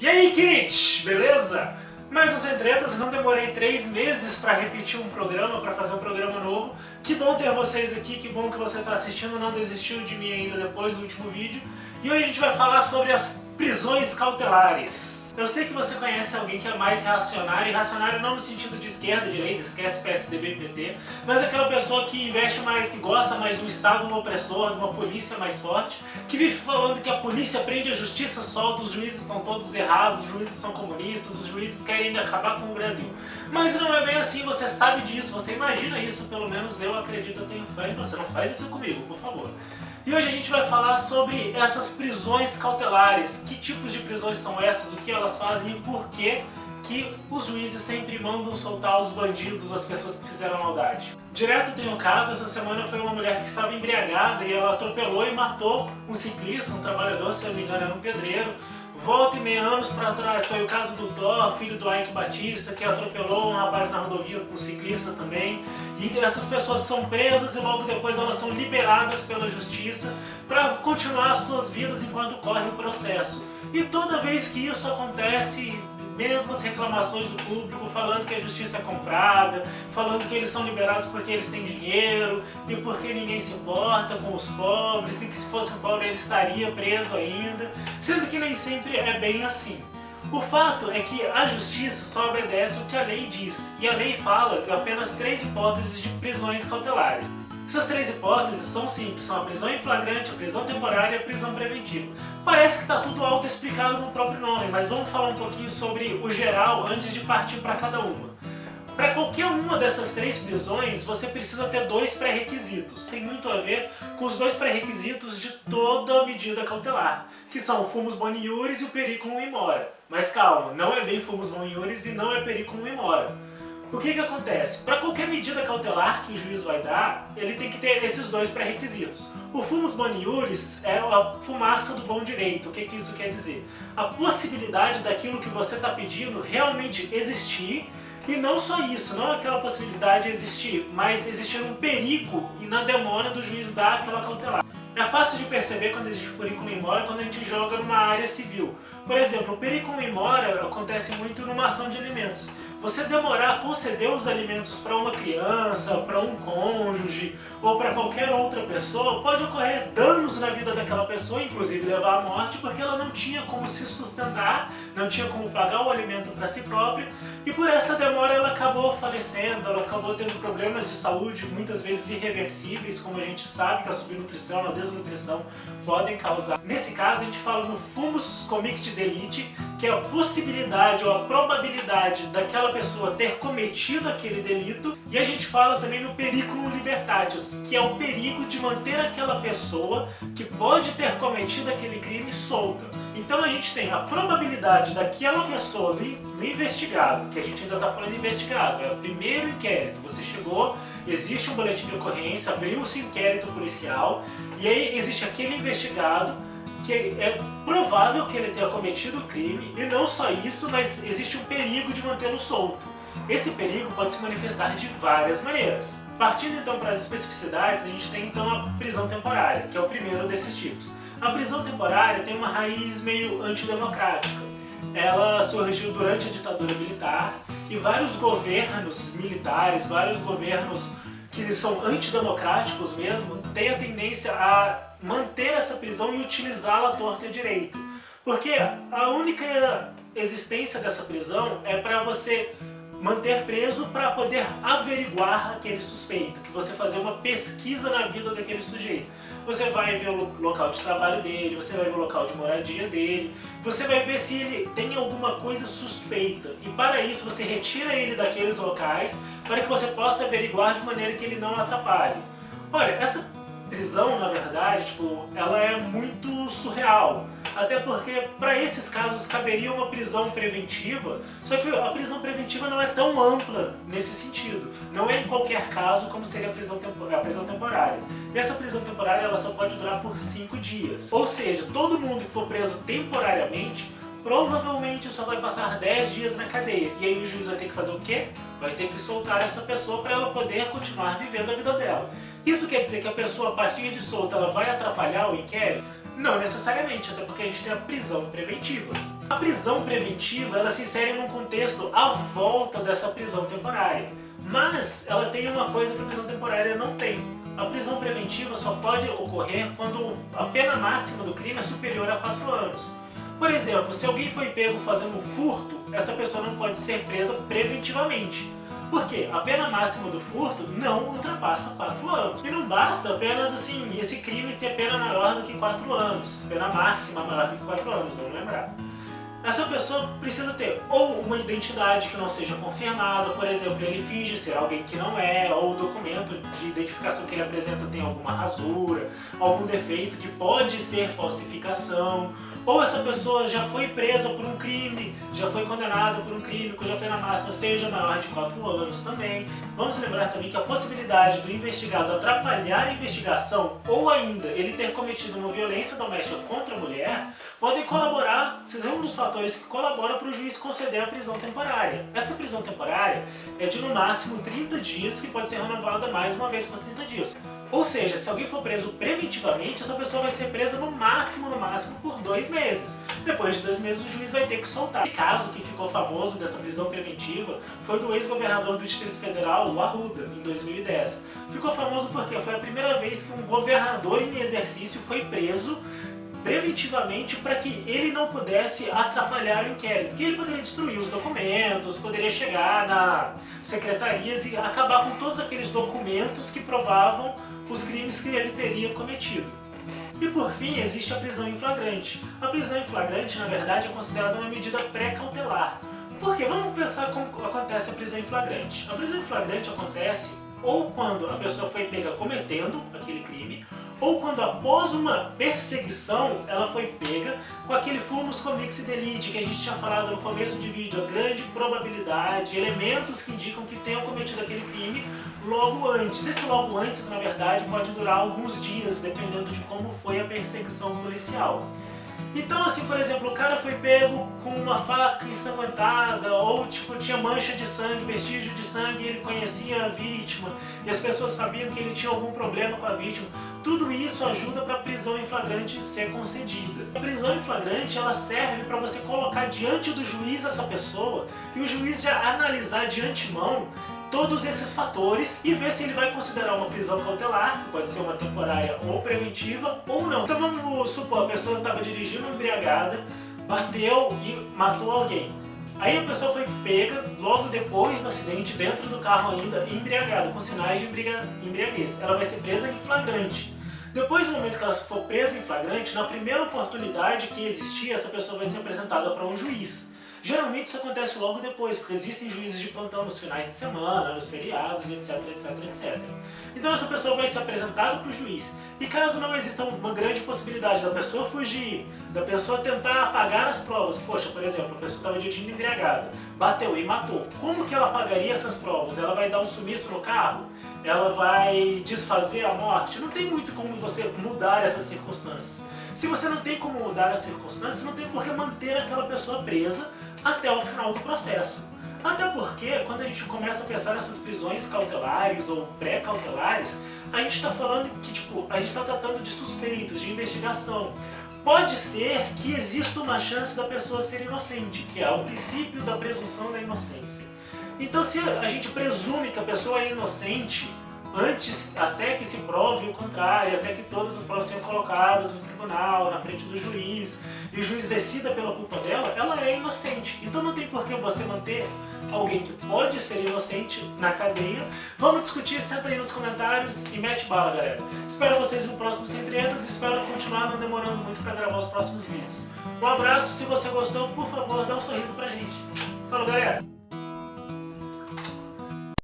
E aí, queridos, beleza? Mais uns Entretas, não demorei 3 meses para repetir um programa, para fazer um programa novo. Que bom ter vocês aqui, que bom que você está assistindo, não desistiu de mim ainda depois do último vídeo. E hoje a gente vai falar sobre as prisões cautelares. Eu sei que você conhece alguém que é mais reacionário, e reacionário não no sentido de esquerda, direita, esquece PSDB e PT, mas aquela pessoa que investe mais, que gosta mais de um Estado no opressor, de uma polícia mais forte, que vive falando que a polícia prende, a justiça solta, os juízes estão todos errados, os juízes são comunistas, os juízes querem acabar com o Brasil. Mas não é bem assim, você sabe disso, você imagina isso, pelo menos eu acredito, eu tenho fé em você, não faz isso comigo, por favor. E hoje a gente vai falar sobre essas prisões cautelares, que tipos de prisões são essas, o que elas fazem e por que os juízes sempre mandam soltar os bandidos, as pessoas que fizeram maldade. Direto tem um caso, essa semana foi uma mulher que estava embriagada e ela atropelou e matou um ciclista, um trabalhador, se eu não me engano era um pedreiro. Volta e meia anos para trás foi o caso do Thor, filho do Ike Batista, que atropelou um rapaz na rodovia com um ciclista também. E essas pessoas são presas e logo depois elas são liberadas pela justiça para continuar suas vidas enquanto corre o processo. E toda vez que isso acontece, mesmo as reclamações do público falando que a justiça é comprada, falando que eles são liberados porque eles têm dinheiro e porque ninguém se importa com os pobres, e que se fosse um pobre ele estaria preso ainda, sendo que nem sempre é bem assim. O fato é que a justiça só obedece o que a lei diz, e a lei fala apenas 3 hipóteses de prisões cautelares. Essas 3 hipóteses são simples, são a prisão em flagrante, a prisão temporária e a prisão preventiva. Parece que está tudo auto-explicado no próprio nome, mas vamos falar um pouquinho sobre o geral antes de partir para cada uma. Para qualquer uma dessas 3 prisões, você precisa ter 2 pré-requisitos. Tem muito a ver com os 2 pré-requisitos de toda medida cautelar, que são o fumus boni iuris e o periculum in mora. Mas calma, não é bem fumus boni iuris e não é periculum in mora. O que acontece? Para qualquer medida cautelar que o juiz vai dar, ele tem que ter esses 2 pré-requisitos. O fumus boni iuris é a fumaça do bom direito. O que isso quer dizer? A possibilidade daquilo que você está pedindo realmente existir, e não só isso, não aquela possibilidade existir, mas existir um perigo e na demora do juiz dar aquela cautelar. É fácil de perceber quando existe o periculum in mora quando a gente joga numa área civil. Por exemplo, o periculum in mora acontece muito numa ação de alimentos. Você demorar a conceder os alimentos para uma criança, para um cônjuge ou para qualquer outra pessoa, pode ocorrer danos na vida daquela pessoa, inclusive levar à morte, porque ela não tinha como se sustentar, não tinha como pagar o alimento para si própria, e por essa demora ela acabou falecendo, ela acabou tendo problemas de saúde, muitas vezes irreversíveis, como a gente sabe que a subnutrição, a desnutrição podem causar. Nesse caso a gente fala no fumus convicti delicti, que é a possibilidade ou a probabilidade daquela pessoa ter cometido aquele delito, e a gente fala também no periculum libertatius, que é o perigo de manter aquela pessoa que pode ter cometido aquele crime solta. Então a gente tem a probabilidade daquela pessoa, do investigado, que a gente ainda está falando investigado, é o primeiro inquérito, você chegou, existe um boletim de ocorrência, abriu-se um inquérito policial, e aí existe aquele investigado, que é provável que ele tenha cometido o crime, e não só isso, mas existe um perigo de mantê-lo solto. Esse perigo pode se manifestar de várias maneiras. Partindo então para as especificidades, a gente tem então a prisão temporária, que é o primeiro desses tipos. A prisão temporária tem uma raiz meio antidemocrática. Ela surgiu durante a ditadura militar, e vários governos militares, vários governos que são antidemocráticos mesmo, têm a tendência a manter essa prisão e utilizá-la à torta e à direito. Porque a única existência dessa prisão é para você manter preso para poder averiguar aquele suspeito, que você fazer uma pesquisa na vida daquele sujeito. Você vai ver o local de trabalho dele, você vai ver o local de moradia dele, você vai ver se ele tem alguma coisa suspeita. E para isso você retira ele daqueles locais para que você possa averiguar de maneira que ele não atrapalhe. Olha, essa prisão, na verdade, ela é muito surreal. Até porque, para esses casos, caberia uma prisão preventiva, só que a prisão preventiva não é tão ampla nesse sentido. Não é em qualquer caso como seria a prisão temporária. E essa prisão temporária ela só pode durar por 5 dias. Ou seja, todo mundo que for preso temporariamente provavelmente só vai passar 10 dias na cadeia. E aí o juiz vai ter que fazer o quê? Vai ter que soltar essa pessoa para ela poder continuar vivendo a vida dela. Isso quer dizer que a pessoa, a partir de solta, ela vai atrapalhar o inquérito? Não necessariamente, até porque a gente tem a prisão preventiva. A prisão preventiva, ela se insere num contexto à volta dessa prisão temporária. Mas ela tem uma coisa que a prisão temporária não tem. A prisão preventiva só pode ocorrer quando a pena máxima do crime é superior a 4 anos. Por exemplo, se alguém foi pego fazendo um furto, essa pessoa não pode ser presa preventivamente. Por quê? A pena máxima do furto não ultrapassa 4 anos. E não basta apenas assim, esse crime ter pena maior do que 4 anos. Pena máxima maior do que 4 anos, vamos lembrar. Essa pessoa precisa ter ou uma identidade que não seja confirmada, por exemplo, ele finge ser alguém que não é, ou o documento de identificação que ele apresenta tem alguma rasura, algum defeito que pode ser falsificação, ou essa pessoa já foi presa por um crime, já foi condenada por um crime cuja pena máxima seja maior de 4 anos também. Vamos lembrar também que a possibilidade do investigado atrapalhar a investigação ou ainda ele ter cometido uma violência doméstica contra a mulher podem colaborar, ser um dos fatores que colabora para o juiz conceder a prisão temporária. Essa prisão temporária é de no máximo 30 dias, que pode ser renovada mais uma vez por 30 dias. Ou seja, se alguém for preso preventivamente, essa pessoa vai ser presa no máximo por 2 meses. Depois de 2 meses o juiz vai ter que soltar. O caso que ficou famoso dessa prisão preventiva foi do ex-governador do Distrito Federal, o Arruda, em 2010. Ficou famoso porque foi a primeira vez que um governador em exercício foi preso preventivamente para que ele não pudesse atrapalhar o inquérito, que ele poderia destruir os documentos, poderia chegar nas secretarias e acabar com todos aqueles documentos que provavam os crimes que ele teria cometido. E por fim, existe a prisão em flagrante. A prisão em flagrante, na verdade, é considerada uma medida pré-cautelar. Por quê? Vamos pensar como acontece a prisão em flagrante. A prisão em flagrante acontece ou quando a pessoa foi pega cometendo aquele crime, ou quando após uma perseguição ela foi pega com aquele fumus convicti delicti que a gente tinha falado no começo de vídeo, a grande probabilidade, elementos que indicam que tenham cometido aquele crime logo antes. Esse logo antes, na verdade, pode durar alguns dias, dependendo de como foi a perseguição policial. Então, assim, por exemplo, o cara foi pego com uma faca ensanguentada, ou tipo, tinha mancha de sangue, vestígio de sangue, e ele conhecia a vítima, e as pessoas sabiam que ele tinha algum problema com a vítima. Tudo isso ajuda para a prisão em flagrante ser concedida. A prisão em flagrante, ela serve para você colocar diante do juiz essa pessoa, e o juiz já analisar de antemão todos esses fatores e ver se ele vai considerar uma prisão cautelar, que pode ser uma temporária ou preventiva, ou não. Então vamos supor, a pessoa estava dirigindo embriagada, bateu e matou alguém. Aí a pessoa foi pega logo depois do acidente, dentro do carro ainda, embriagada, com sinais de embriaguez. Ela vai ser presa em flagrante. Depois do momento que ela for presa em flagrante, na primeira oportunidade que existir, essa pessoa vai ser apresentada para um juiz. Geralmente isso acontece logo depois, porque existem juízes de plantão nos finais de semana, nos feriados, etc, etc, etc. Então essa pessoa vai ser apresentada para o juiz. E caso não exista uma grande possibilidade da pessoa fugir, da pessoa tentar apagar as provas, poxa, por exemplo, a pessoa estava dirigindo embriagada, bateu e matou. Como que ela apagaria essas provas? Ela vai dar um sumiço no carro? Ela vai desfazer a morte? Não tem muito como você mudar essas circunstâncias. Se você não tem como mudar as circunstâncias, não tem por que manter aquela pessoa presa até o final do processo. Até porque, quando a gente começa a pensar nessas prisões cautelares ou pré-cautelares, a gente está falando que, a gente está tratando de suspeitos, de investigação. Pode ser que exista uma chance da pessoa ser inocente, que é o princípio da presunção da inocência. Então, se a gente presume que a pessoa é inocente, antes, até que se prove o contrário, até que todas as provas sejam colocadas no tribunal, na frente do juiz, e o juiz decida pela culpa dela, ela é inocente. Então não tem por que você manter alguém que pode ser inocente na cadeia. Vamos discutir, senta aí nos comentários e mete bala, galera. Espero vocês no próximo Sem Tretas e espero continuar não demorando muito para gravar os próximos vídeos. Um abraço, se você gostou, por favor, dá um sorriso pra gente. Falou, galera!